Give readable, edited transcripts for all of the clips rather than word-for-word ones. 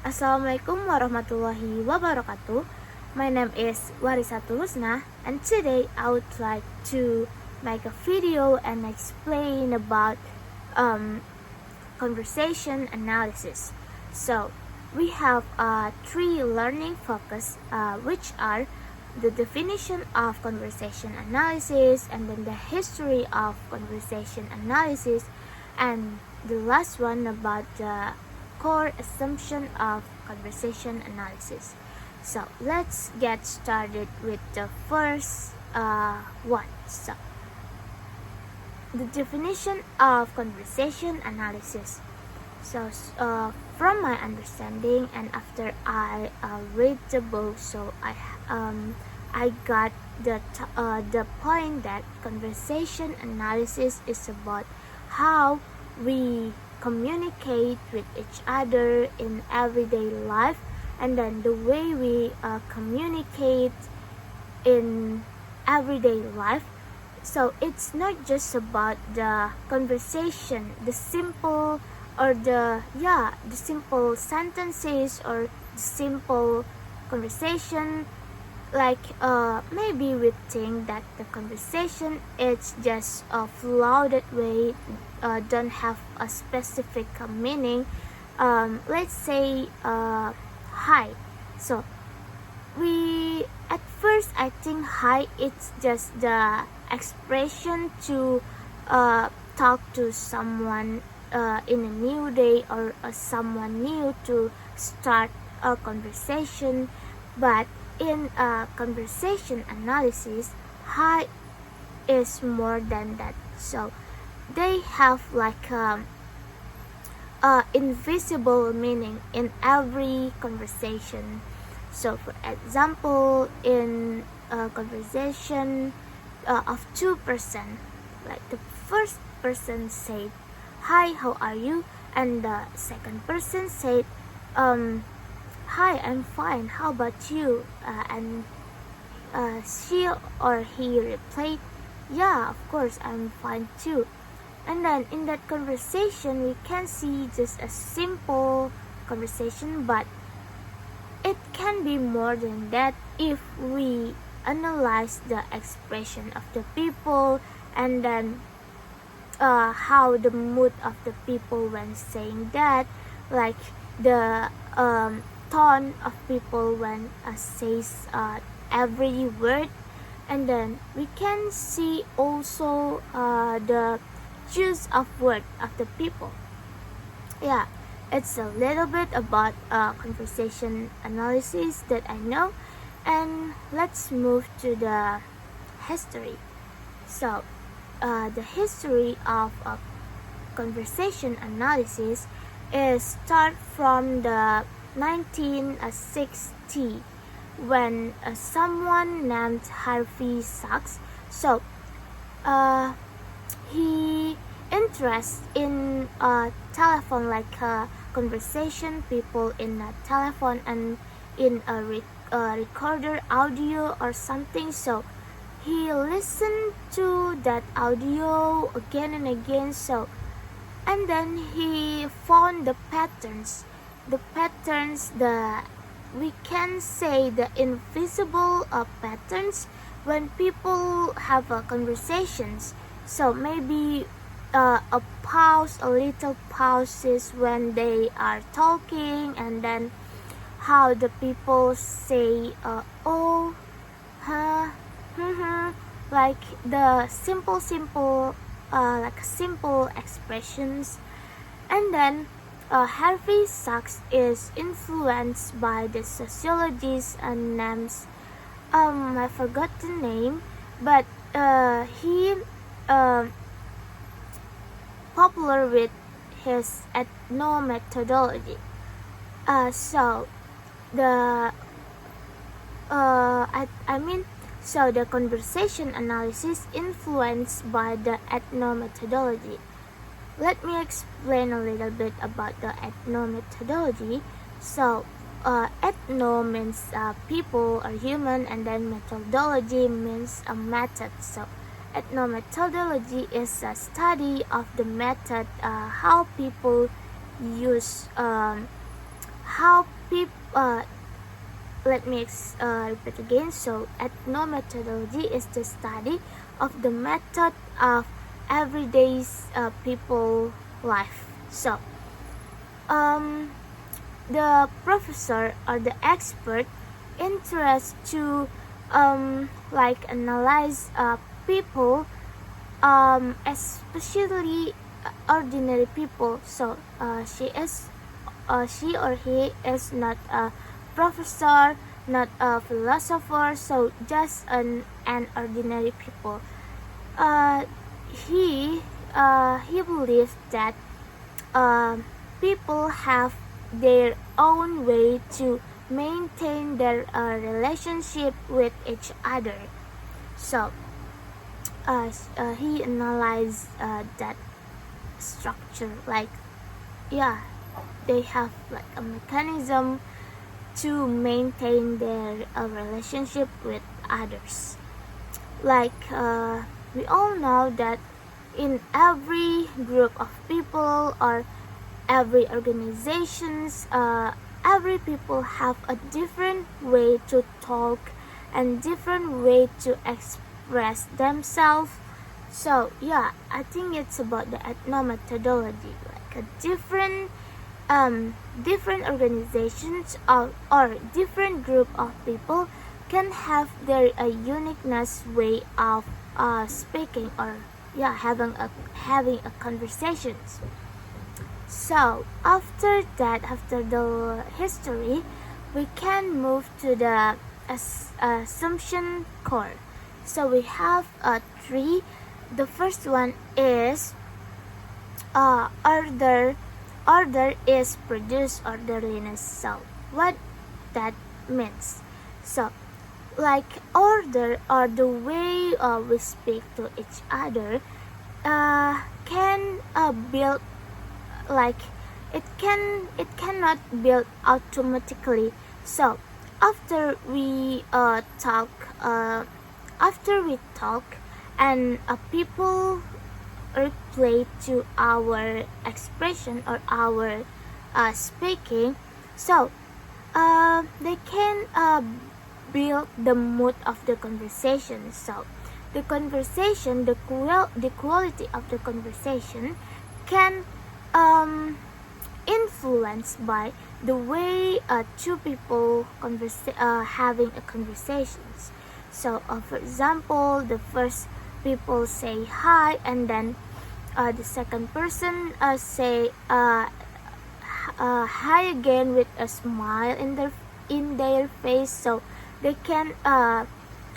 Assalamualaikum warahmatullahi wabarakatuh. My name is Warisatul Husna, and today I would like to make a video and explain about conversation analysis. So we have three learning focus, which are the definition of conversation analysis, and then the history of conversation analysis, and the last one about the core assumption of conversation analysis. So let's get started with the first one. So the definition of conversation analysis. So from my understanding, and after I read the book, so I got the point that conversation analysis is about how we communicate with each other in everyday life, and then the way we communicate in everyday life. So it's not just about the conversation, the simple simple sentences or the simple conversation. Like maybe we think that the conversation is just a floated way, don't have a specific meaning. Let's say hi. So we at first I think hi it's just the expression to talk to someone in a new day, or someone new to start a conversation. But in conversation analysis, hi is more than that. So they have like invisible meaning in every conversation. So for example, in a conversation of two person, like the first person said, "Hi, how are you?" and the second person said, "Hi, I'm fine. How about you?" And she or he replied, "Yeah, of course, I'm fine too." And then in that conversation, we can see just a simple conversation, but it can be more than that if we analyze the expression of the people, and then how the mood of the people when saying that, like the tone of people when says every word. And then we can see also the choice of word of the people. Yeah, it's a little bit about conversation analysis that I know. And let's move to the history. So the history of conversation analysis is start from the 1960, when someone named Harvey Sachs. So he interest in telephone, like conversation people in a telephone and in a recorder audio or something. So he listened to that audio again and again. So and then he found the patterns, the we can say the invisible patterns when people have conversations. So maybe a little pauses when they are talking, and then how the people say oh, huh, like the simple like simple expressions. And then Harvey Sachs is influenced by the sociologist names, I forgot the name, but he popular with his ethnomethodology. So the so the conversation analysis influenced by the ethnomethodology. Let me explain a little bit about the ethnomethodology. So ethno means people or human, and then methodology means a method. So ethnomethodology is a study of the method, how people use how people let me repeat again. So ethnomethodology is the study of the method of everyday people life. So the professor or the expert interest to analyze people, especially ordinary people. So she or he is not a professor, not a philosopher, so just an ordinary people. He believes that people have their own way to maintain their relationship with each other. So he analyzed that structure, they have a mechanism to maintain their relationship with others. We all know that in every group of people or every organizations, every people have a different way to talk and different way to express themselves. So I think it's about the ethnomethodology, a different organizations or different group of people can have their uniqueness way of speaking or having a conversations. So after the history, we can move to the assumption core. So we have three. The first one is order. Order is produce orderliness. So what that means? So order or the way we speak to each other can build it cannot build automatically. So after we talk and people reply to our expression or our speaking, so they can build the mood of the conversation. So the conversation, the quality of the conversation can influenced by the way two people having a conversations. So for example, the first people say hi, and then the second person say hi again with a smile in their face. So they can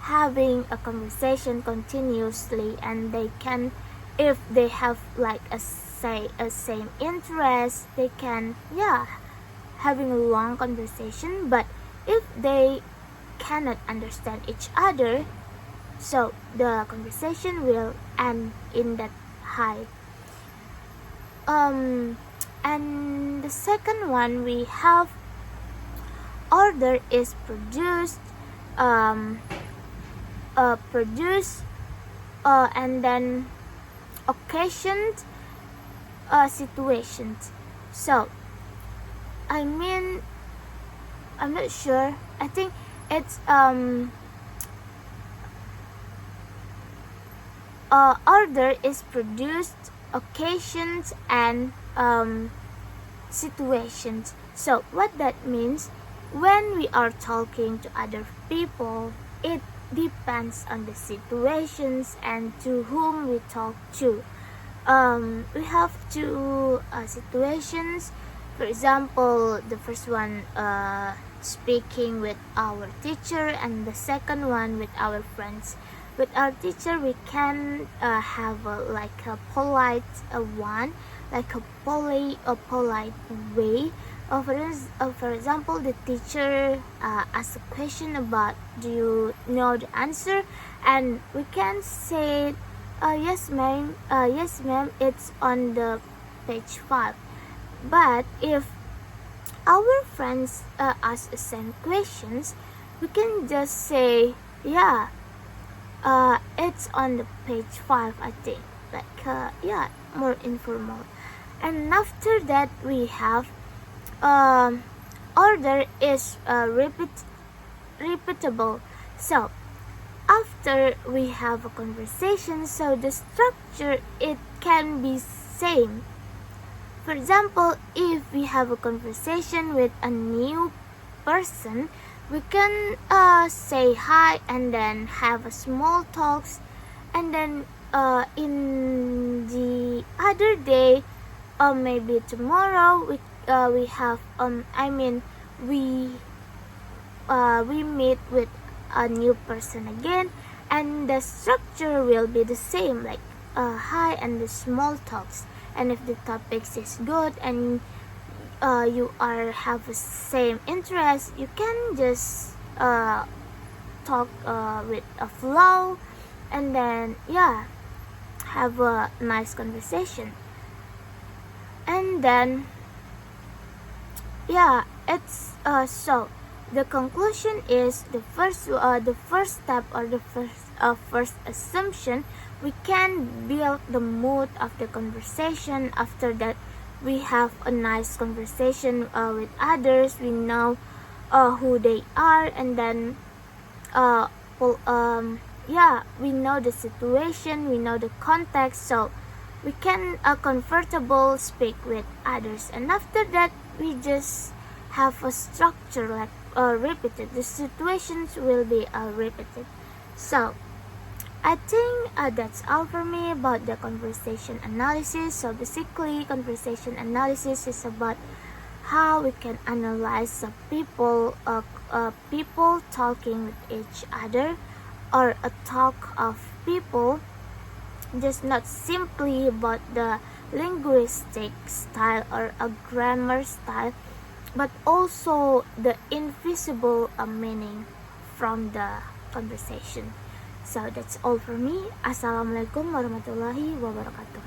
having a conversation continuously, and they can, if they have a same interest, they can having a long conversation. But if they cannot understand each other, so the conversation will end in that high. And the second one, we have order is produced and then occasioned situations. So I'm not sure. I think it's order is produced, occasions, and situations. So what that means, when we are talking to other people, it depends on the situations and to whom we talk to. We have two situations. For example, the first one speaking with our teacher, and the second one with our friends. With our teacher, we can have a polite one, a polite way. For example, the teacher asks a question about, do you know the answer? And we can say, yes ma'am, it's on the page 5. But if our friends ask the same questions, we can just say, it's on the page 5, I think. More informal. And after that, we have order is repeatable. So after we have a conversation, so the structure it can be same. For example, if we have a conversation with a new person, we can say hi and then have a small talks, and then in the other day, or maybe tomorrow, we have we meet with a new person again, and the structure will be the same, like hi and the small talks. And if the topics is good and you are have the same interest, you can just talk with a flow, and then have a nice conversation. And then it's so the conclusion is the first step, or the first assumption. We can build the mood of the conversation. After that, we have a nice conversation with others. We know who they are, and then we know the situation, we know the context, so we can comfortable speak with others. And after that, we just have a structure, like repeated. The situations will be repeated. So I think that's all for me about the conversation analysis. So basically, conversation analysis is about how we can analyze the people talking with each other, or a talk of people, just not simply about the linguistic style or a grammar style, but also the invisible meaning from the conversation. So that's all for me. Assalamualaikum warahmatullahi wabarakatuh.